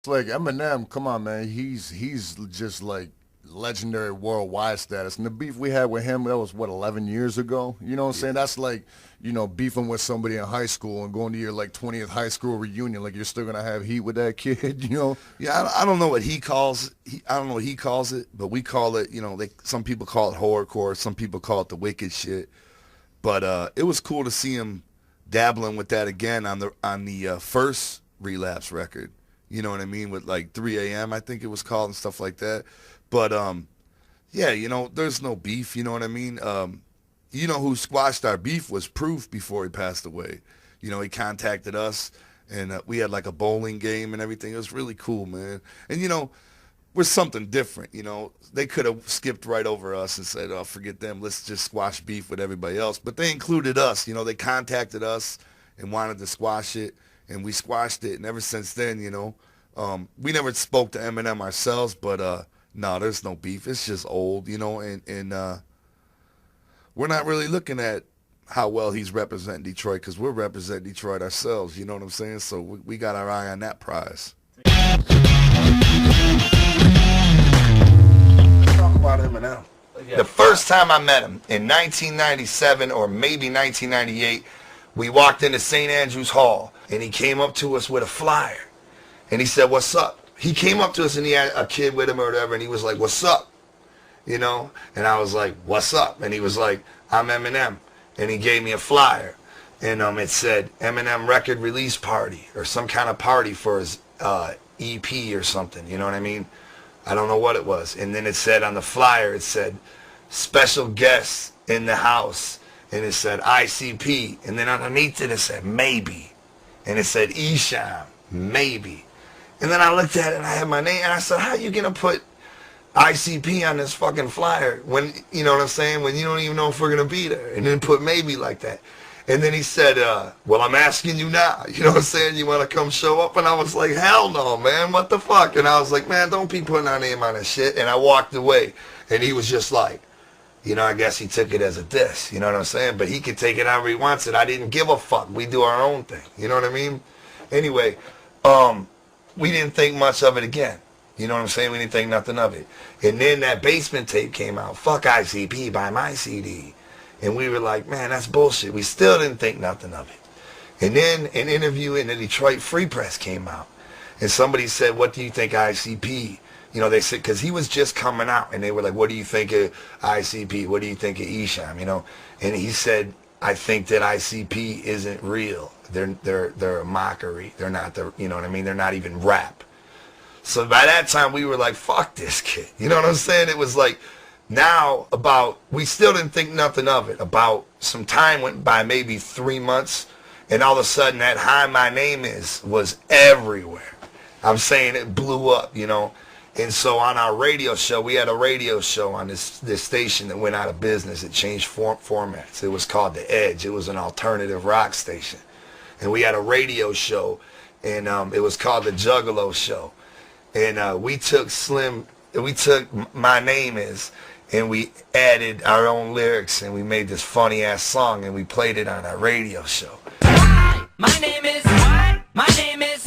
Like Eminem, come on, man. He's just like legendary worldwide status. And the beef we had with him, that was what 11 years ago. You know what I'm saying? That's like, beefing with somebody in high school and going to your like 20th high school reunion. Like you're still gonna have heat with that kid. Yeah, I don't know what he calls. I don't know what he calls it, but we call it. Some people call it horrorcore. Some people call it the wicked shit. But it was cool to see him dabbling with that again on the first Relapse record. You know what I mean? With like 3 a.m. I think it was called and stuff like that. But yeah, there's no beef. You know what I mean? Who squashed our beef was Proof before he passed away. He contacted us, and we had like a bowling game and everything. It was really cool, man. And we're something different. They could have skipped right over us and said, "Oh, forget them. Let's just squash beef with everybody else." But they included us. They contacted us and wanted to squash it, and we squashed it. And ever since then, we never spoke to Eminem ourselves, but no, there's no beef. It's just old, and we're not really looking at how well he's representing Detroit because we're representing Detroit ourselves. You know what I'm saying? So we got our eye on that prize. Let's talk about Eminem. The first time I met him in 1997 or maybe 1998, we walked into St. Andrews Hall, and he came up to us with a flyer, and he said, "What's up?" He came up to us, and he had a kid with him or whatever, and he was like, "What's up?" And I was like, "What's up?" And he was like, "I'm Eminem," and he gave me a flyer, and it said Eminem record release party or some kind of party for his EP or something. You know what I mean? I don't know what it was. And then it said on the flyer, it said special guests in the house, and it said ICP, and then underneath it said maybe, and it said Esham, maybe. And then I looked at it and I had my name, and I said, "How you gonna put ICP on this fucking flyer when, you know what I'm saying, when you don't even know if we're gonna be there?" And then put maybe like that. And then he said, "Well, I'm asking you now. You know what I'm saying? You want to come show up?" And I was like, "Hell no, man. What the fuck?" And I was like, "Man, don't be putting our name on this shit." And I walked away. And he was just like, I guess he took it as a diss. You know what I'm saying? But he could take it however he wants it. I didn't give a fuck. We do our own thing. You know what I mean? Anyway, we didn't think much of it again. You know what I'm saying? We didn't think nothing of it. And then that Basement tape came out. Fuck ICP, buy my CD. And we were like, man, that's bullshit. We still didn't think nothing of it. And then an interview in the Detroit Free Press came out. And somebody said, "What do you think ICP?" They said, because he was just coming out. And they were like, "What do you think of ICP? What do you think of Esham?" And he said, "I think that ICP isn't real. They're a mockery. They're not you know what I mean? They're not even rap." So by that time we were like, fuck this kid. You know what I'm saying? It was like, now we still didn't think nothing of it. About some time went by, maybe 3 months, and all of a sudden that "Hi, my name is" was everywhere. I'm saying it blew up, And so on our radio show, we had a radio show on this station that went out of business. It changed formats. It was called The Edge. It was an alternative rock station. And we had a radio show, and it was called The Juggalo Show. And we took "My Name Is," and we added our own lyrics, and we made this funny ass song, and we played it on our radio show. My name is, my name is,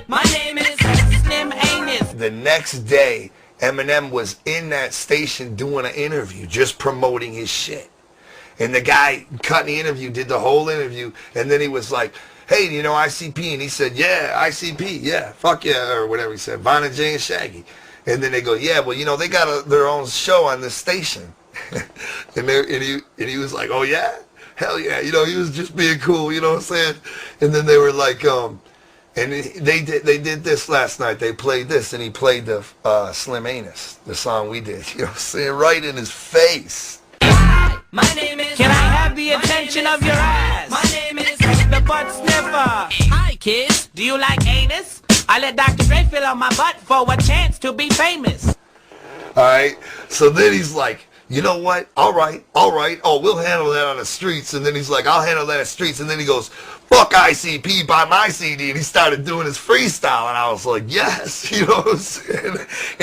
my name is Slim Anus. The next day, Eminem was in that station doing an interview, just promoting his shit. And the guy cutting the interview did the whole interview, and then he was like, "Hey, do you know ICP?" And he said, "Yeah, ICP, yeah, fuck yeah," or whatever he said, Von and Jay and Shaggy. And then they go, "Yeah, well, they got their own show on this station." and he was like, "Oh yeah, hell yeah," he was just being cool, you know what I'm saying? And then they were like, and they did this last night. They played this, and he played the Slim Anus, the song we did, you know what I'm saying, right in his face. My name is. Can I have the attention of your ass? My name is the Butt Sniffer. Hi, kids. Do you like anus? I let Dr. Dre fill on my butt for a chance to be famous. All right. So then he's like, "You know what? All right. Oh, we'll handle that on the streets." And then he's like, "I'll handle that on the streets." And then he goes, "Fuck ICP, buy my CD." And he started doing his freestyle. And I was like, yes, you know what I'm saying?